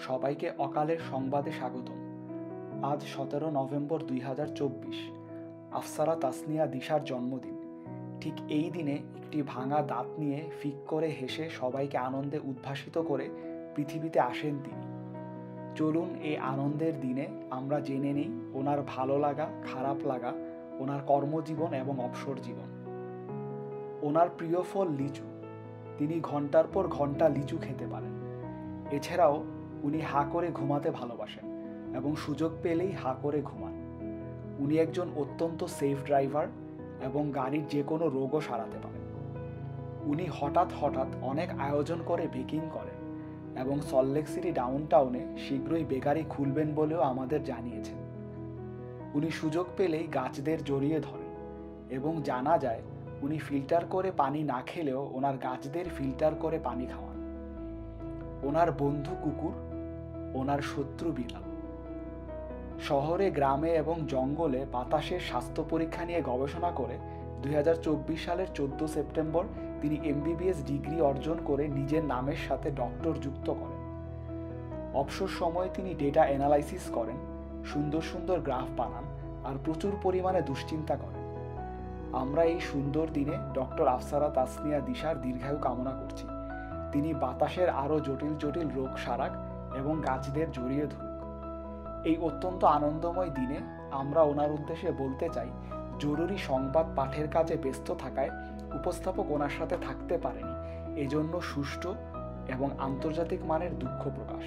সবাইকে অকালের সংবাদে স্বাগতম। আজ 17 নভেম্বর 2024, আফসারা তাসনিয়া দিশার জন্মদিন। ঠিক এই দিনে একটি ভাঙা দাঁত নিয়ে ফিক করে হেসে সবাইকে আনন্দে উদ্ভাসিত করে পৃথিবীতে আসেন তিনি। চলুন এই আনন্দের দিনে আমরা জেনে নিই ওনার ভালো লাগা, খারাপ লাগা, ওনার কর্মজীবন এবং অবসর জীবন। ওনার প্রিয় ফল লিচু। তিনি ঘন্টার পর ঘন্টা লিচু খেতে পারেন। এছাড়াও উনি হা করে ঘুমাতে ভালোবাসেন এবং সুযোগ পেলেই হা করে ঘুমান। উনি একজন অত্যন্ত সেফ ড্রাইভার এবং গাড়ির যে কোনো রোগও সারাতে পারেন। উনি হঠাৎ হঠাৎ অনেক আয়োজন করে বেকিং করেন এবং সল্টলেক সিটি ডাউনটাউনে শীঘ্রই বেকারি খুলবেন বলেও আমাদের জানিয়েছেন। উনি সুযোগ পেলেই গাছদের জড়িয়ে ধরেন এবং জানা যায় উনি ফিল্টার করে পানি না খেলেও ওনার গাছদের ফিল্টার করে পানি খাওয়ান। ওনার বন্ধু কুকুর, ওনার শত্রু বিড়াল। শহরে, গ্রামে এবং জঙ্গলে বাতাসের স্বাস্থ্য পরীক্ষা নিয়ে গবেষণা করে 2024 সালের 14 সেপ্টেম্বর তিনি MBBS ডিগ্রি অর্জন করে নিজের নামের সাথে ডক্টর যুক্ত করেন। অবসর সময়ে তিনি ডেটা অ্যানালাইসিস করেন, সুন্দর সুন্দর গ্রাফ বানান আর প্রচুর পরিমাণে দুশ্চিন্তা করেন। আমরা এই সুন্দর দিনে ডক্টর আফসারা তাসনিয়া দিশার দীর্ঘায়ু কামনা করছি। তিনি বাতাসের আরও জটিল জটিল রোগ সারাক এবং গাছদের জড়িয়ে ধরুক। এই অত্যন্ত আনন্দময় দিনে আমরা ওনার উদ্দেশ্যে বলতে চাই, জরুরি সংবাদ পাঠের কাজে ব্যস্ত থাকায় উপস্থাপক ওনার সাথে থাকতে পারেনি, এজন্য সুষ্ঠু এবং আন্তর্জাতিক মানের দুঃখ প্রকাশ।